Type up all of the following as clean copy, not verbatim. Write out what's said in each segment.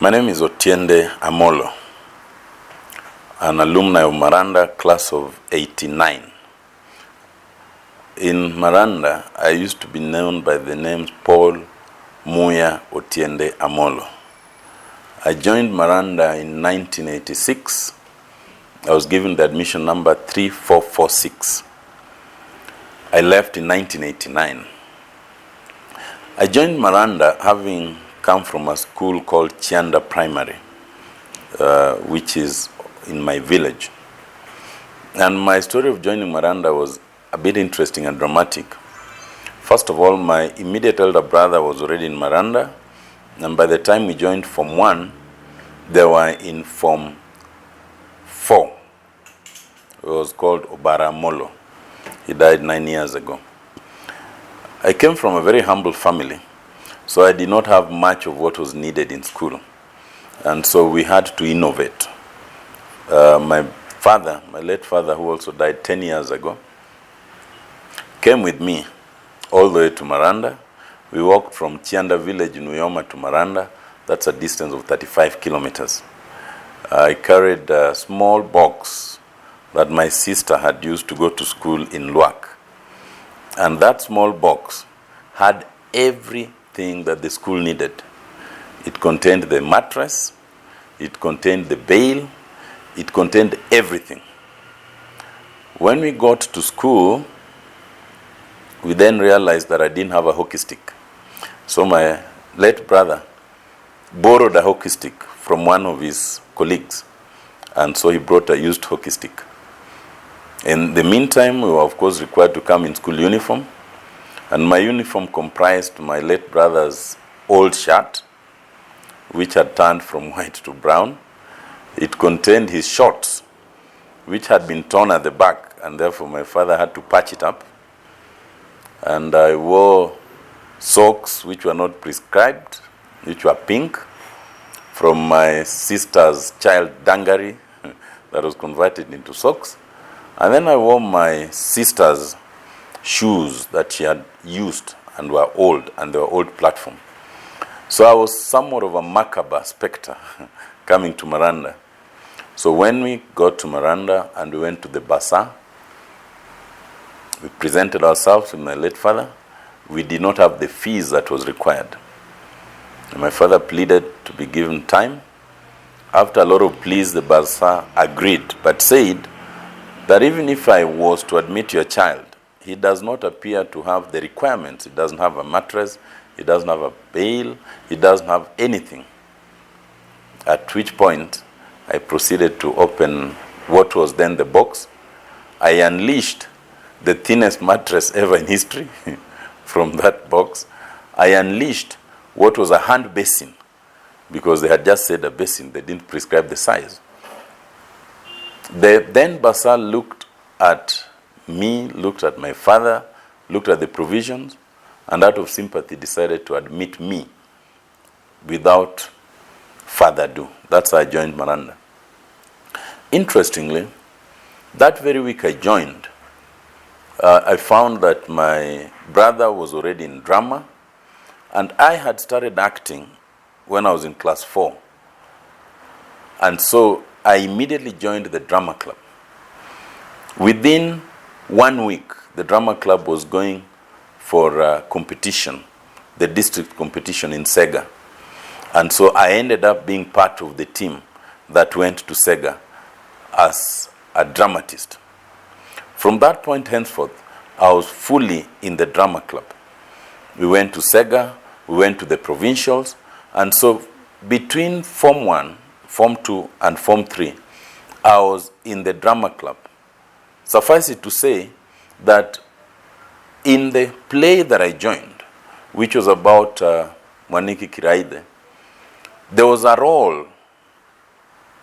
My name is Otiende Amolo, an alumni of Maranda, class of 89. In Maranda, I used to be known by the names Paul Muya Otiende Amolo. I joined Maranda in 1986. I was given the admission number 3446. I left in 1989. I joined Maranda having come from a school called Chianda Primary, which is in my village. And my story of joining Maranda was a bit interesting and dramatic. First of all, my immediate elder brother was already in Maranda, and by the time we joined Form 1, they were in Form 4. It was called Obara Molo. He died 9 years ago. I came from a very humble family, so I did not have much of what was needed in school. And so we had to innovate. My late father, who also died 10 years ago, came with me all the way to Maranda. We walked from Chianda village in Uyoma to Maranda. That's a distance of 35 kilometers. I carried a small box that my sister had used to go to school in Luak. And that small box had everything that the school needed. It contained the mattress, it contained the bale, it contained everything. When we got to school, we then realized that I didn't have a hockey stick. So my late brother borrowed a hockey stick from one of his colleagues, and so he brought a used hockey stick. In the meantime, we were of course required to come in school uniform, and my uniform comprised my late brother's old shirt, which had turned from white to brown. It contained his shorts, which had been torn at the back, and therefore my father had to patch it up. And I wore socks which were not prescribed, which were pink, from my sister's child dungaree that was converted into socks. And then I wore my sister's shoes that she had used and were old, and they were old platform. So I was somewhat of a macabre specter coming to Maranda. So when we got to Maranda and we went to the bazaar, we presented ourselves with my late father. We did not have the fees that was required. And my father pleaded to be given time. After a lot of pleas, the bazaar agreed, but said that even if I was to admit your child, he does not appear to have the requirements. He doesn't have a mattress, he doesn't have a bale, he doesn't have anything. At which point, I proceeded to open what was then the box. I unleashed the thinnest mattress ever in history from that box. I unleashed what was a hand basin, because they had just said a basin, they didn't prescribe the size. The then bazaar looked at me, looked at my father, looked at the provisions, and out of sympathy decided to admit me without further ado. That's how I joined Maranda. Interestingly, that very week I joined, I found that my brother was already in drama, and I had started acting when I was in class 4. And so I immediately joined the drama club. Within 1 week, the drama club was going for a competition, the district competition in Sega. And so I ended up being part of the team that went to Sega as a dramatist. From that point henceforth, I was fully in the drama club. We went to Sega, we went to the provincials, and so between Form 1, Form 2, and Form 3, I was in the drama club. Suffice it to say that in the play that I joined, which was about Mwaniki Kiraide, there was a role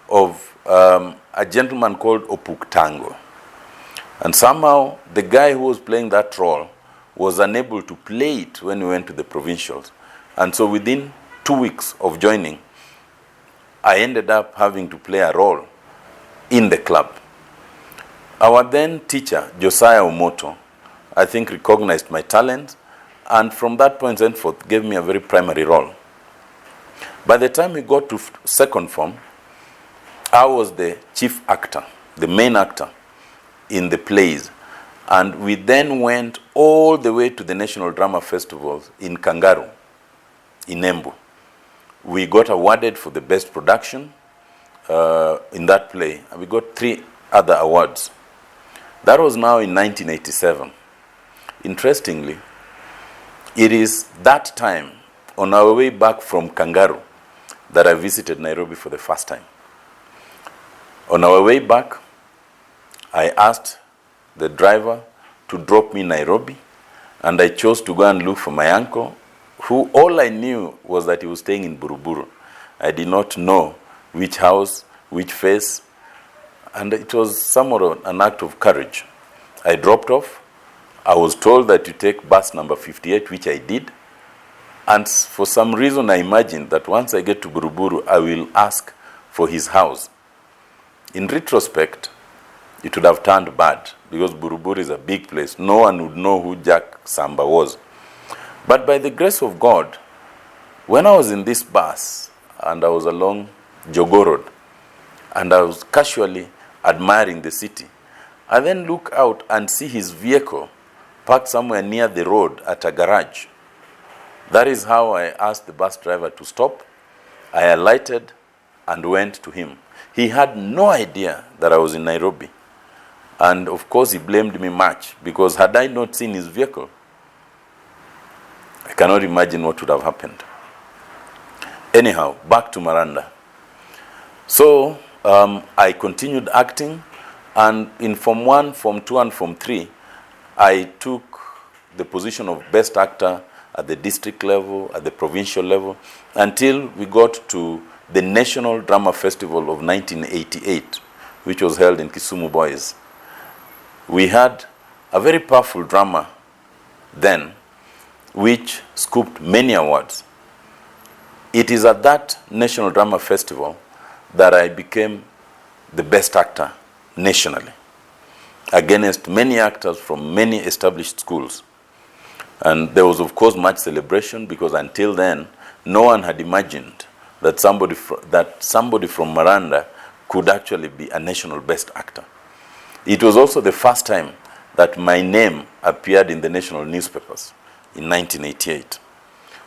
of a gentleman called Opuktango. And somehow the guy who was playing that role was unable to play it when we went to the provincials. And so within 2 weeks of joining, I ended up having to play a role in the club. Our then teacher, Josiah Omoto, I think recognized my talent, and from that point henceforth gave me a very primary role. By the time we got to second form, I was the chief actor, the main actor in the plays. And we then went all the way to the National Drama Festival in Kangaru, in Embu. We got awarded for the best production in that play, and we got 3 other awards. That was now in 1987. Interestingly, it is that time, on our way back from Kangaru, that I visited Nairobi for the first time. On our way back, I asked the driver to drop me in Nairobi, and I chose to go and look for my uncle, who all I knew was that he was staying in Buruburu. I did not know which house, which face, and it was somewhat of an act of courage. I dropped off. I was told that you take bus number 58, which I did. And for some reason, I imagined that once I get to Buruburu, I will ask for his house. In retrospect, it would have turned bad because Buruburu is a big place. No one would know who Jack Samba was. But by the grace of God, when I was in this bus and I was along Jogoo Road and I was casually admiring the city, I then look out and see his vehicle parked somewhere near the road at a garage. That is how I asked the bus driver to stop. I alighted and went to him. He had no idea that I was in Nairobi. And of course, he blamed me much because had I not seen his vehicle, I cannot imagine what would have happened. Anyhow, back to Maranda. So I continued acting, and in Form 1, Form 2, and Form 3, I took the position of best actor at the district level, at the provincial level, until we got to the National Drama Festival of 1988, which was held in Kisumu Boys. We had a very powerful drama then, which scooped many awards. It is at that National Drama Festival that I became the best actor nationally, against many actors from many established schools. And there was, of course, much celebration because until then, no one had imagined that somebody from Maranda could actually be a national best actor. It was also the first time that my name appeared in the national newspapers in 1988.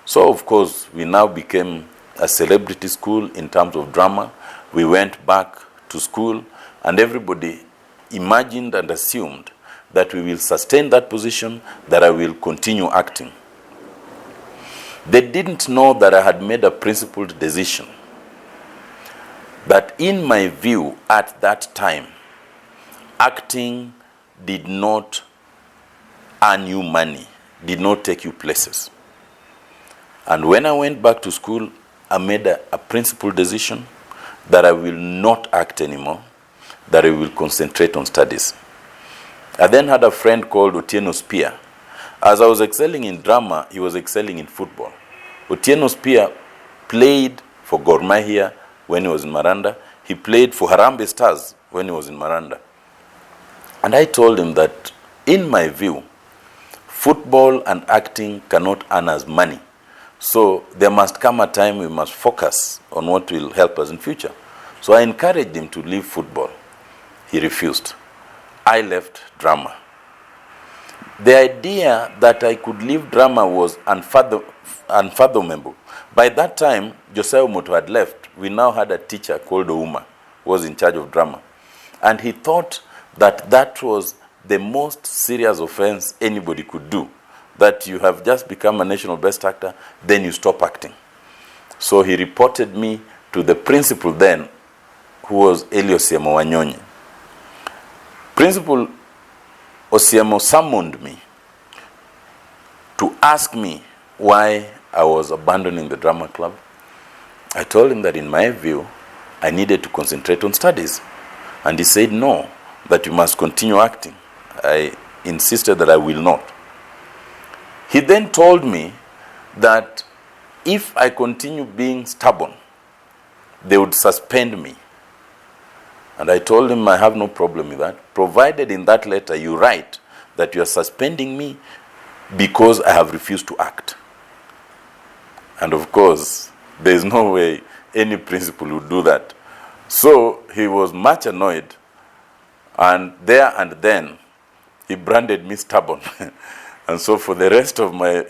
So, of course, we now became a celebrity school in terms of drama. We went back to school, and everybody imagined and assumed that we will sustain that position, that I will continue acting. They didn't know that I had made a principled decision that, in my view, at that time, acting did not earn you money, did not take you places. And when I went back to school, I made a principled decision that I will not act anymore, that I will concentrate on studies. I then had a friend called Otiende Amolo. As I was excelling in drama, he was excelling in football. Otiende Amolo played for Gor Mahia when he was in Maranda. He played for Harambee Stars when he was in Maranda. And I told him that, in my view, football and acting cannot earn us money. So there must come a time we must focus on what will help us in future. So I encouraged him to leave football. He refused. I left drama. The idea that I could leave drama was unfathomable. By that time, Josiah Moto had left. We now had a teacher called Ouma, who was in charge of drama. And he thought that that was the most serious offense anybody could do, that you have just become a national best actor, then you stop acting. So he reported me to the principal then, who was Eli Osiemo Wanyonyi. Principal Osiemo summoned me to ask me why I was abandoning the drama club. I told him that, in my view, I needed to concentrate on studies. And he said no, that you must continue acting. I insisted that I will not. He then told me that if I continue being stubborn, they would suspend me. And I told him I have no problem with that, provided in that letter you write that you are suspending me because I have refused to act. And of course, There's no way any principal would do that. So he was much annoyed, and there and then he branded me stubborn. And so for the rest of my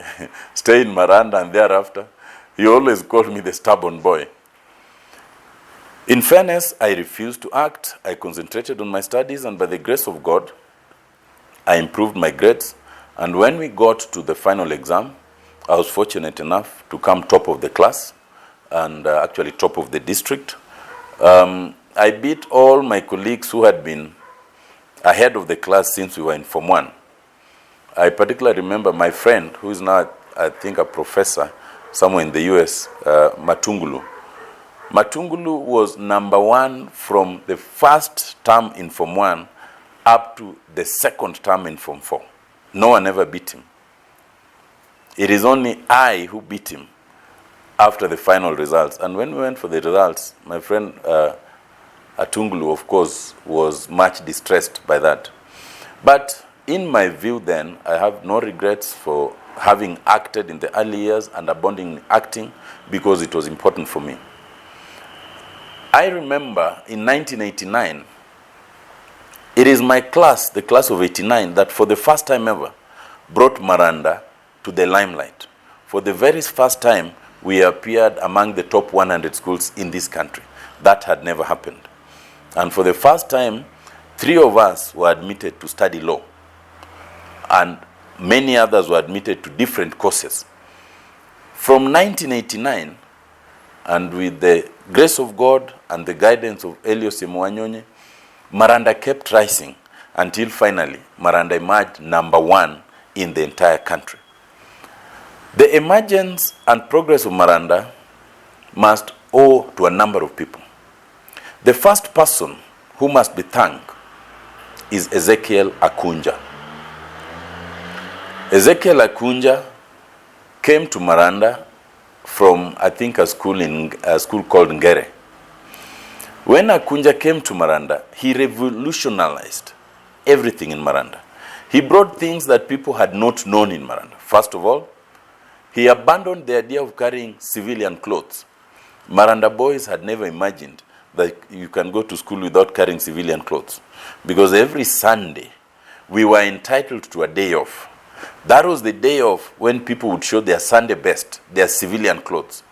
stay in Maranda and thereafter, he always called me the stubborn boy. In fairness, I refused to act. I concentrated on my studies, and by the grace of God, I improved my grades. And when we got to the final exam, I was fortunate enough to come top of the class and actually top of the district. I beat all my colleagues who had been ahead of the class since we were in Form 1. I particularly remember my friend, who is now, I think, a professor somewhere in the US, Matungulu. Matungulu was number 1 from the first term in Form 1 up to the second term in Form 4. No one ever beat him. It is only I who beat him after the final results. And when we went for the results, my friend Atungulu, of course, was much distressed by that. But in my view then, I have no regrets for having acted in the early years and abandoning acting because it was important for me. I remember in 1989, it is my class, the class of 89, that for the first time ever brought Maranda to the limelight. For the very first time, we appeared among the top 100 schools in this country. That had never happened. And for the first time, 3 of us were admitted to study law. And many others were admitted to different courses. From 1989, and with the grace of God and the guidance of Elios Mwanyonye, Maranda kept rising until finally Maranda emerged number 1 in the entire country. The emergence and progress of Maranda must owe to a number of people. The first person who must be thanked is Ezekiel Akunja. Ezekiel Akunja came to Maranda from, I think, a school called Ngere. When Akunja came to Maranda, he revolutionized everything in Maranda. He brought things that people had not known in Maranda. First of all, he abandoned the idea of carrying civilian clothes. Maranda boys had never imagined that you can go to school without carrying civilian clothes. Because every Sunday, we were entitled to a day off. That was the day off when people would show their Sunday best, their civilian clothes.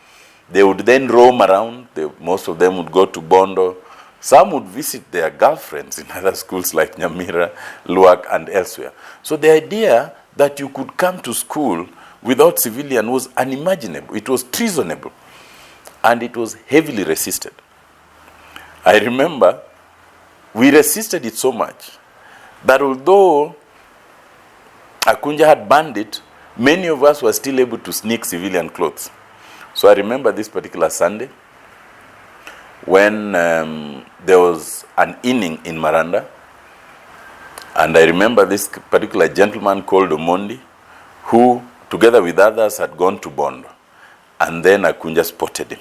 They would then roam around. Most of them would go to Bondo. Some would visit their girlfriends in other schools like Nyamira, Luak, and elsewhere. So the idea that you could come to school without civilian was unimaginable. It was treasonable. And it was heavily resisted. I remember we resisted it so much that although Akunja had banned it, many of us were still able to sneak civilian clothes. So I remember this particular Sunday when there was an inning in Maranda, and I remember this particular gentleman called Omondi, who, together with others, had gone to Bondo. And then Akunja spotted him.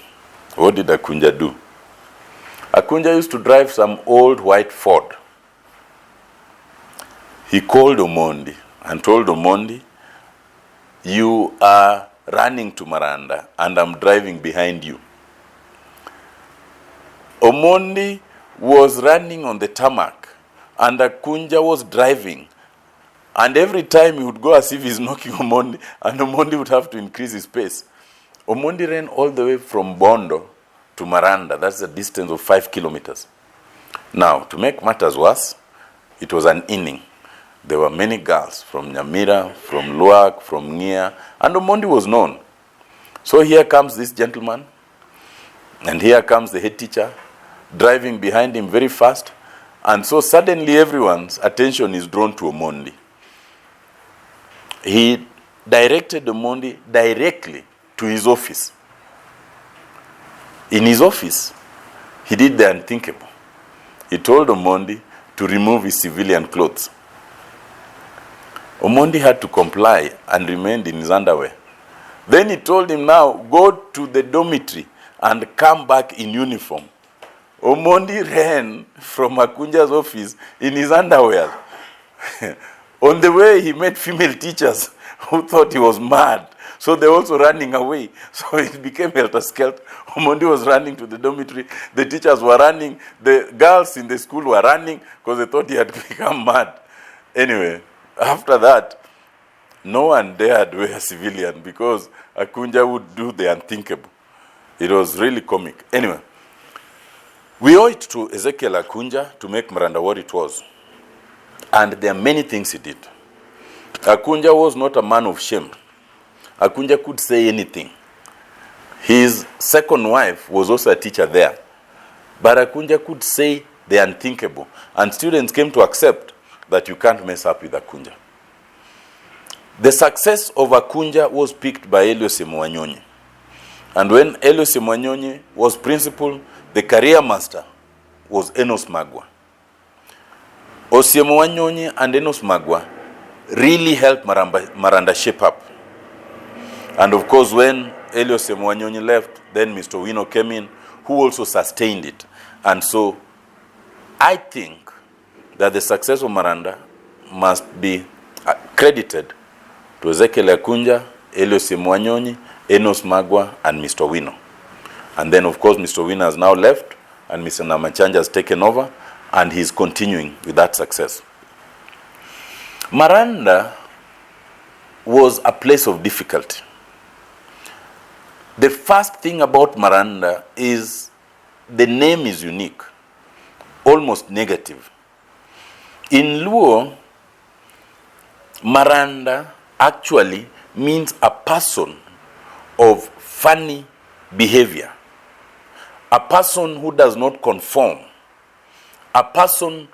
What did Akunja do? Akunja used to drive some old white Ford. He called Omondi and told Omondi, "You are running to Maranda and I'm driving behind you." Omondi was running on the tarmac and Akunja was driving. And every time he would go as if he's knocking Omondi, and Omondi would have to increase his pace. Omondi ran all the way from Bondo to Maranda. That's a distance of 5 kilometers. Now, to make matters worse, it was an inning. There were many girls from Nyamira, from Luak, from Nia, and Omondi was known. So here comes this gentleman, and here comes the head teacher, driving behind him very fast. And so suddenly everyone's attention is drawn to Omondi. He directed Omondi directly to his office. In his office, he did the unthinkable. He told Omondi to remove his civilian clothes. Omondi had to comply and remained in his underwear. Then he told him, "Now go to the dormitory and come back in uniform." Omondi ran from Akunja's office in his underwear. On the way, he met female teachers who thought he was mad. So they're also running away. So it became helter-skelter. Omondi was running to the dormitory. The teachers were running. The girls in the school were running because they thought he had become mad. Anyway, after that, no one dared wear civilian because Akunja would do the unthinkable. It was really comic. Anyway, we owe it to Ezekiel Akunja to make Maranda what it was. And there are many things he did. Akunja was not a man of shame. Akunja could say anything. His second wife was also a teacher there. But Akunja could say the unthinkable. And students came to accept that you can't mess up with Akunja. The success of Akunja was picked by Elios Mwanyonyi. And when Elios Mwanyonyi was principal, the career master was Enos Magwa. Osiemo Wanyonyi and Enos Magwa really helped Maranda shape up. And of course, when Elios Wanyonyi left, then Mr. Wino came in, who also sustained it. And so I think that the success of Maranda must be credited to Ezekiel Akunja, Elios Wanyonyi, Enos Magwa, and Mr. Wino. And then, of course, Mr. Wino has now left, and Mr. Namachanja has taken over, and he's continuing with that success. Maranda was a place of difficulty. The first thing about Maranda is the name is unique, almost negative. In Luo, Maranda actually means a person of funny behavior, a person who does not conform, a person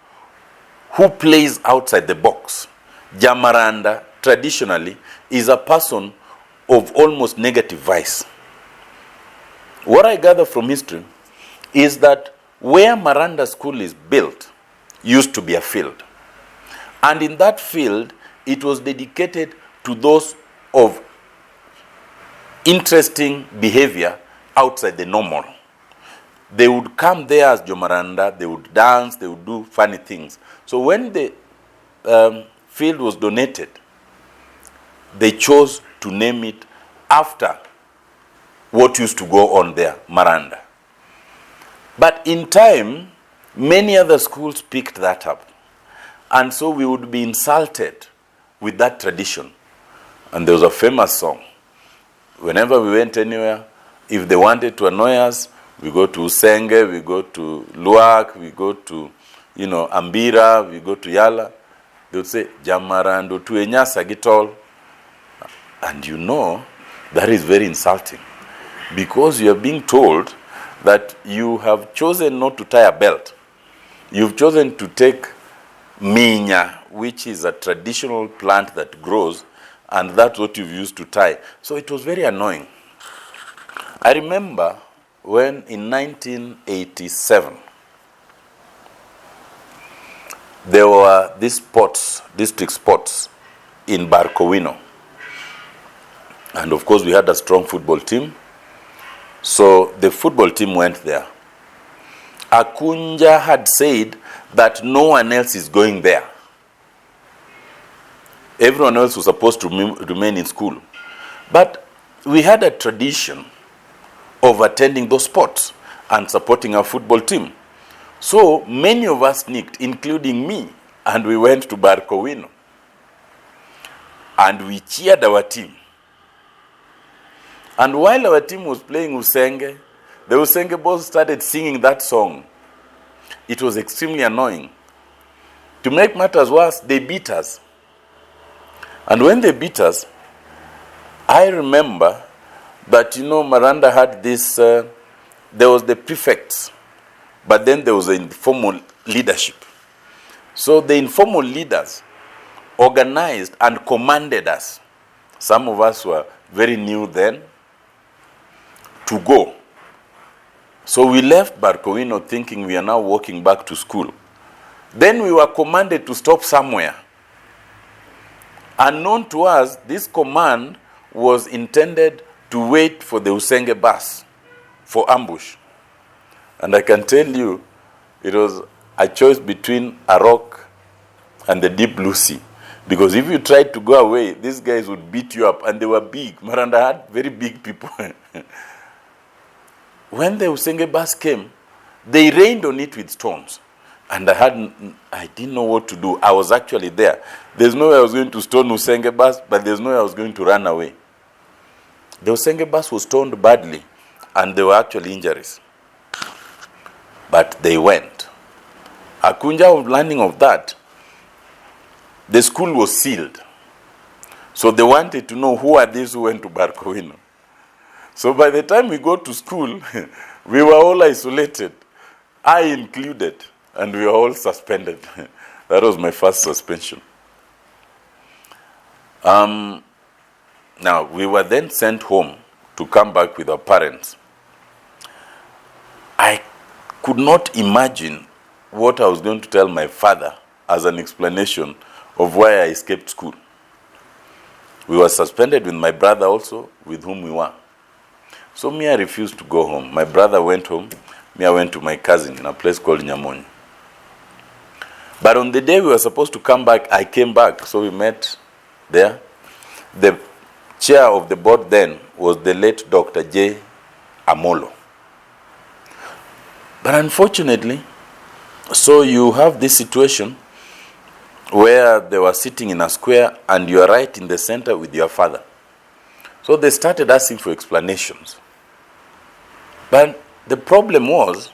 who plays outside the box. Jamaranda, traditionally, is a person of almost negative vice. What I gather from history is that where Maranda School is built used to be a field. And in that field, it was dedicated to those of interesting behavior outside the normal. They would come there as Jomaranda, they would dance, they would do funny things. So when the field was donated, they chose to name it after what used to go on there, Maranda. But in time, many other schools picked that up. And so we would be insulted with that tradition. And there was a famous song. Whenever we went anywhere, if they wanted to annoy us, we go to Usenge, we go to Luak, we go to, Ambira, we go to Yala. They would say, Jamarando tuenya sagitol. And that is very insulting. Because you are being told that you have chosen not to tie a belt. You've chosen to take minya, which is a traditional plant that grows, and that's what you've used to tie. So it was very annoying. I remember when in 1987, there were these district sports in Barkowino. And of course, we had a strong football team. So the football team went there. Akunja had said that no one else is going there. Everyone else was supposed to remain in school. But we had a tradition of attending those sports and supporting our football team. So many of us sneaked, including me, and we went to Barkowino. And we cheered our team. And while our team was playing Usenge, the Usenge boys started singing that song. It was extremely annoying. To make matters worse, they beat us. And when they beat us, I remember that, Maranda had this, there was the prefects, but then there was the informal leadership. So the informal leaders organized and commanded us. Some of us were very new then, to go. So we left Barkowino thinking we are now walking back to school. Then we were commanded to stop somewhere. Unknown to us, this command was intended to wait for the Usenge bus for ambush. And I can tell you, it was a choice between a rock and the deep blue sea. Because if you tried to go away, these guys would beat you up, and they were big. Maranda had very big people. When the Usenge bus came, they rained on it with stones. And I didn't know what to do. I was actually there. There's no way I was going to stone Usenge bus, but there's no way I was going to run away. The Usenge bus was stoned badly, and there were actually injuries. But they went. Akunja of learning of that, the school was sealed. So they wanted to know who are these who went to Barkowino. So by the time we got to school, we were all isolated, I included, and we were all suspended. That was my first suspension. Now, we were then sent home to come back with our parents. I could not imagine what I was going to tell my father as an explanation of why I escaped school. We were suspended with my brother also, with whom we were. So me, I refused to go home. My brother went home. Me, I went to my cousin in a place called Nyamonyi. But on the day we were supposed to come back, I came back. So we met there. The chair of the board then was the late Dr. J. Amolo. But unfortunately, so you have this situation where they were sitting in a square and you are right in the center with your father. So they started asking for explanations. But the problem was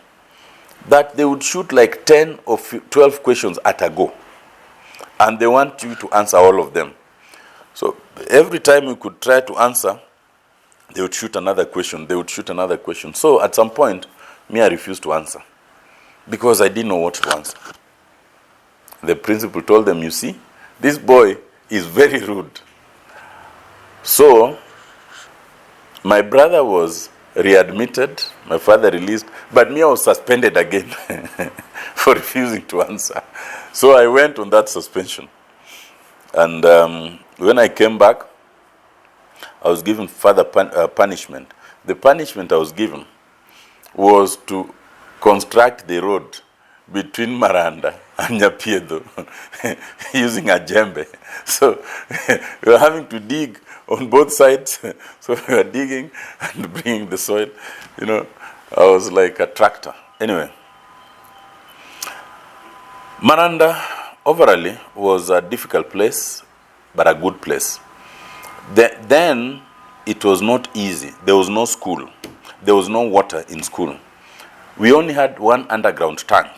that they would shoot like 10 or 12 questions at a go. And they want you to answer all of them. So every time you could try to answer, they would shoot another question. They would shoot another question. So at some point, me, I refused to answer because I didn't know what to answer. The principal told them, you see, this boy is very rude. So my brother was readmitted, my father released, but me, I was suspended again for refusing to answer. So I went on that suspension. And when I came back, I was given further punishment. The punishment I was given was to construct the road between Maranda and Nyapiedo using a djembe. So we were having to dig on both sides. So we were digging and bringing the soil. You know, I was like a tractor. Anyway, Maranda overall was a difficult place, but a good place. Then it was not easy. There was no school. There was no water in school. We only had one underground tank.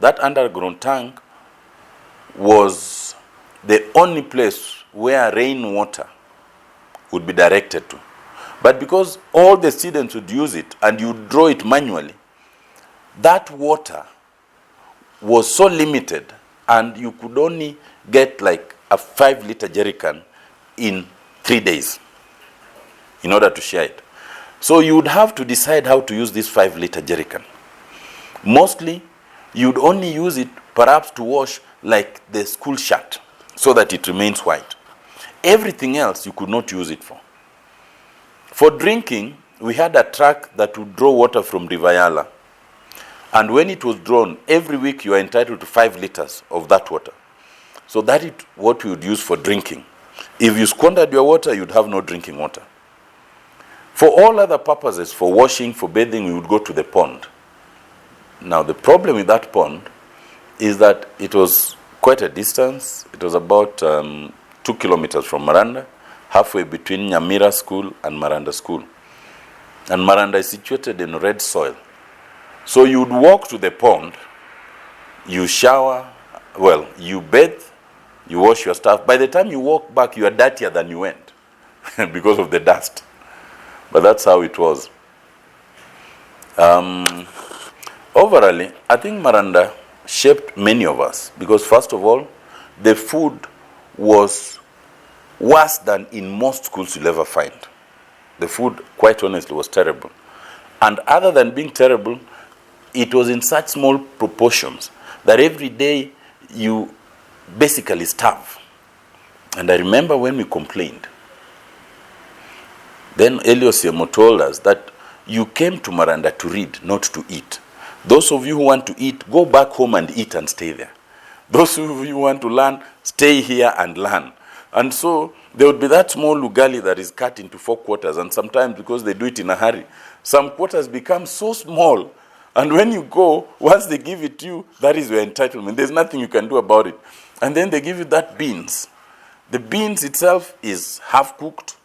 That underground tank was the only place where rainwater would be directed to. But because all the students would use it and you draw it manually, that water was so limited and you could only get like a 5-liter jerrycan in 3 days in order to share it. So you would have to decide how to use this 5-liter jerrycan. Mostly, you'd only use it perhaps to wash like the school shirt so that it remains white. Everything else you could not use it for. For drinking, we had a truck that would draw water from River Yala. And when it was drawn, every week you are entitled to 5 liters of that water. So that is what we would use for drinking. If you squandered your water, you'd have no drinking water. For all other purposes, for washing, for bathing, we would go to the pond. Now, the problem with that pond is that it was quite a distance. It was about 2 kilometers from Maranda, halfway between Nyamira School and Maranda School. And Maranda is situated in red soil. So you would walk to the pond, you shower, well, you bathe, you wash your stuff. By the time you walk back, you are dirtier than you went because of the dust. But that's how it was. Overall, I think Maranda shaped many of us because, first of all, the food was worse than in most schools you'll ever find. The food, quite honestly, was terrible. And other than being terrible, it was in such small proportions that every day you basically starve. And I remember when we complained, then Eliosiemo told us that you came to Maranda to read, not to eat. Those of you who want to eat, go back home and eat and stay there. Those who want to learn, stay here and learn. And so there would be that small ugali that is cut into 4 quarters, and sometimes because they do it in a hurry, some quarters become so small, and when you go, once they give it to you, that is your entitlement. There's nothing you can do about it. And then they give you that beans. The beans itself is half cooked,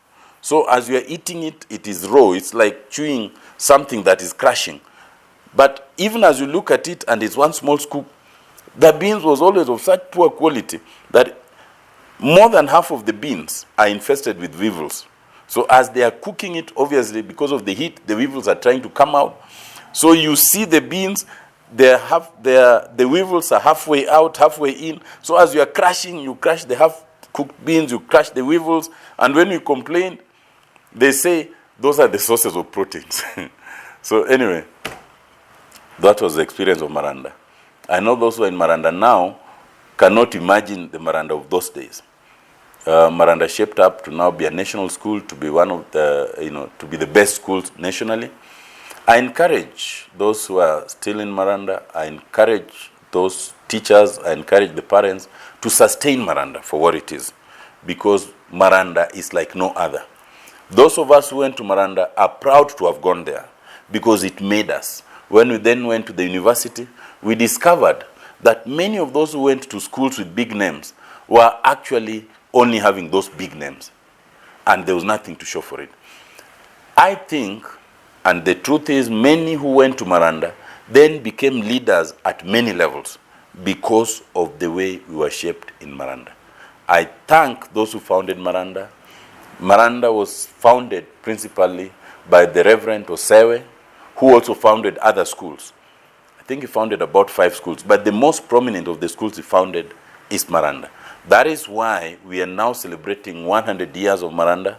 so as you are eating it, it is raw. It's like chewing something that is crashing. But even as you look at it, and it's one small scoop, the beans was always of such poor quality that more than half of the beans are infested with weevils. So as they are cooking it, obviously, because of the heat, the weevils are trying to come out. So you see the beans, the weevils are halfway out, halfway in. So as you are crushing, you crush the half-cooked beans, you crush the weevils, and when you complain, they say those are the sources of proteins. So anyway, that was the experience of Maranda. I know those who are in Maranda now cannot imagine the Maranda of those days. Maranda shaped up to now be a national school, to be one of the, to be the best schools nationally. I encourage those who are still in Maranda, I encourage those teachers, I encourage the parents to sustain Maranda for what it is, because Maranda is like no other. Those of us who went to Maranda are proud to have gone there because it made us. When we then went to the university, we discovered that many of those who went to schools with big names were actually only having those big names, and there was nothing to show for it. I think, and the truth is, many who went to Maranda then became leaders at many levels because of the way we were shaped in Maranda. I thank those who founded Maranda. Maranda was founded principally by the Reverend Osewe, who also founded other schools. I think he founded about 5 schools, but the most prominent of the schools he founded is Maranda. That is why we are now celebrating 100 years of Maranda.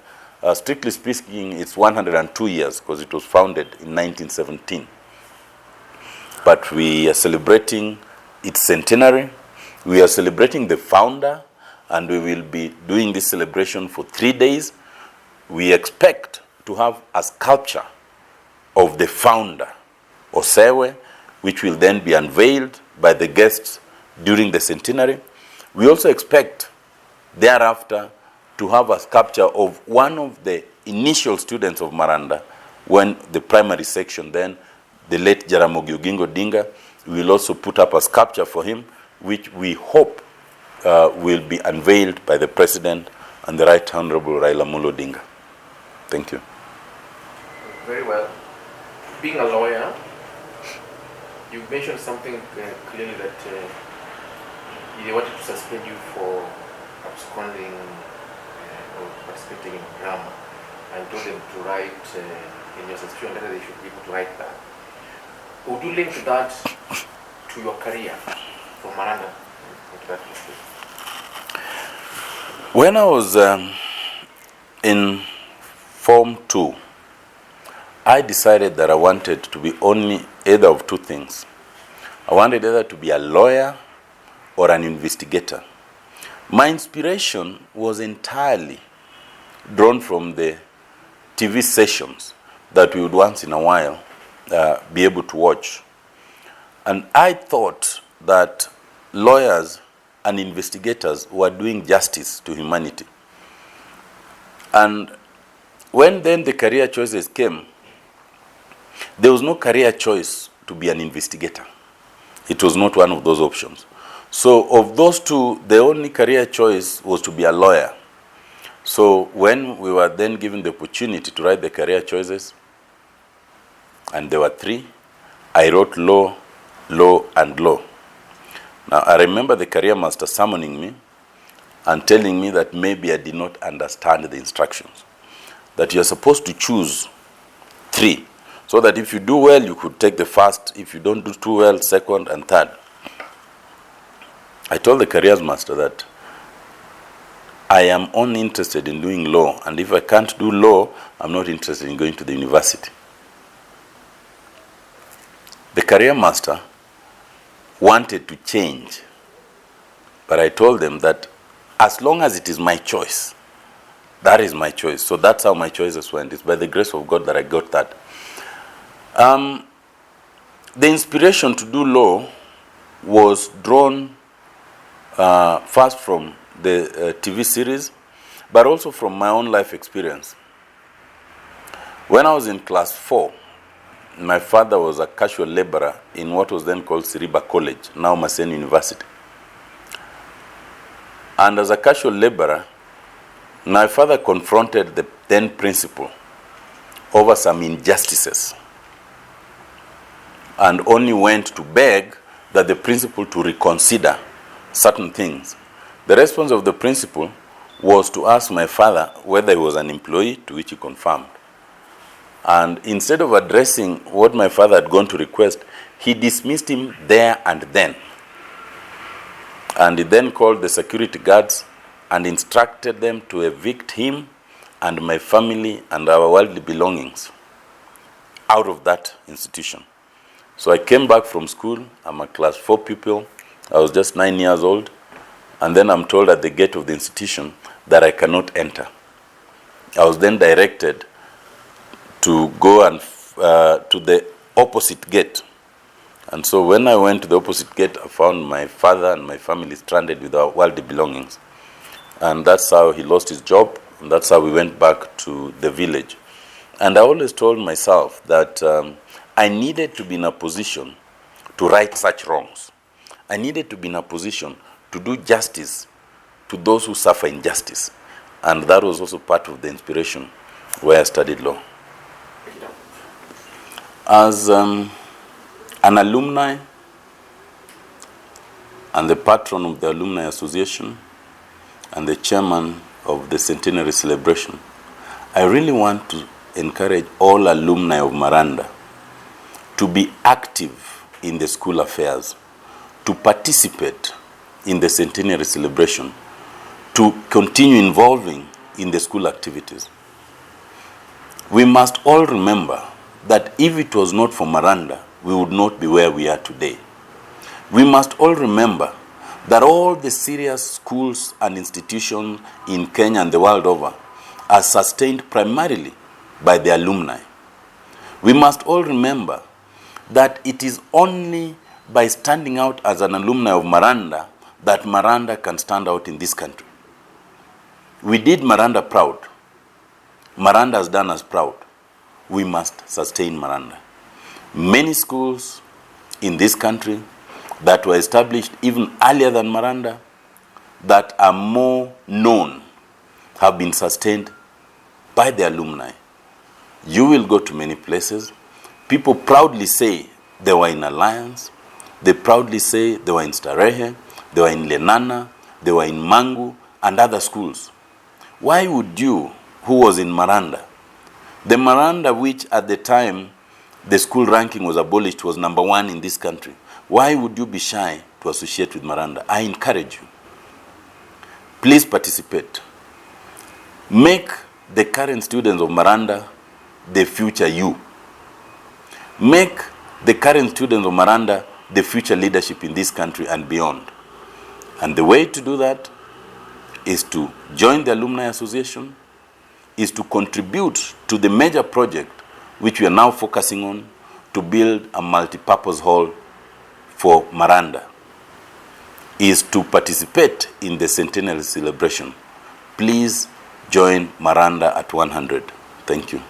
Strictly speaking, it's 102 years because it was founded in 1917. But we are celebrating its centenary. We are celebrating the founder, and we will be doing this celebration for 3 days. We expect to have a sculpture of the founder, Osewe, which will then be unveiled by the guests during the centenary. We also expect thereafter to have a sculpture of one of the initial students of Maranda, when the primary section then, the late Jaramogi Oginga Odinga. We will also put up a sculpture for him, which we hope will be unveiled by the President and the Right Honorable Raila Amolo Odinga. Thank you. Very well. Being a lawyer, you mentioned something clearly that they wanted to suspend you for absconding or participating in drama, and told them to write in your subscription letter they should be able to write that. Would you link that to your career from Maranda? When I was in Form 2, I decided that I wanted to be only either of 2 things. I wanted either to be a lawyer or an investigator. My inspiration was entirely drawn from the TV sessions that we would once in a while be able to watch. And I thought that lawyers and investigators were doing justice to humanity. And when then the career choices came, there was no career choice to be an investigator. It was not one of those options. So of those 2, the only career choice was to be a lawyer. So when we were then given the opportunity to write the career choices, and there were 3, I wrote law, law, and law. Now I remember the career master summoning me and telling me that maybe I did not understand the instructions, that you're supposed to choose 3, so that if you do well, you could take the first. If you don't do too well, second and third. I told the careers master that I am only interested in doing law, and if I can't do law, I'm not interested in going to the university. The career master wanted to change, but I told them that as long as it is my choice, that is my choice. So that's how my choices went. It's by the grace of God that I got that. The inspiration to do law was drawn first from the TV series, but also from my own life experience. When I was in class 4, my father was a casual laborer in what was then called Siriba College, now Masen University. And as a casual laborer, my father confronted the then principal over some injustices and only went to beg that the principal to reconsider certain things. The response of the principal was to ask my father whether he was an employee, to which he confirmed. And instead of addressing what my father had gone to request, he dismissed him there and then. And he then called the security guards and instructed them to evict him and my family and our worldly belongings out of that institution. So I came back from school. I'm a class 4 pupil. I was just 9 years old. And then I'm told at the gate of the institution that I cannot enter. I was then directed to go and to the opposite gate. And so when I went to the opposite gate, I found my father and my family stranded with our worldly belongings. And that's how he lost his job, and that's how we went back to the village. And I always told myself that I needed to be in a position to right such wrongs. I needed to be in a position to do justice to those who suffer injustice. And that was also part of the inspiration where I studied law. As an alumni and the patron of the Alumni Association and the chairman of the centenary celebration, I really want to encourage all alumni of Maranda to be active in the school affairs, to participate in the centenary celebration, to continue involving in the school activities. We must all remember that if it was not for Maranda, we would not be where we are today. We must all remember that all the serious schools and institutions in Kenya and the world over are sustained primarily by the alumni. We must all remember that it is only by standing out as an alumni of Maranda that Maranda can stand out in this country. We did Maranda proud. Maranda has done us proud. We must sustain Maranda. Many schools in this country that were established even earlier than Maranda, that are more known, have been sustained by the alumni. You will go to many places. People proudly say they were in Alliance. They proudly say they were in Starehe, they were in Lenana, they were in Mangu, and other schools. Why would you, who was in Maranda, the Maranda which at the time the school ranking was abolished was number 1 in this country, why would you be shy to associate with Maranda? I encourage you. Please participate. Make the current students of Maranda the future you. Make the current students of Maranda the future leadership in this country and beyond. And the way to do that is to join the Alumni Association, is to contribute to the major project which we are now focusing on to build a multi-purpose hall for Maranda, is to participate in the centenary celebration. Please join Maranda at 100. Thank you.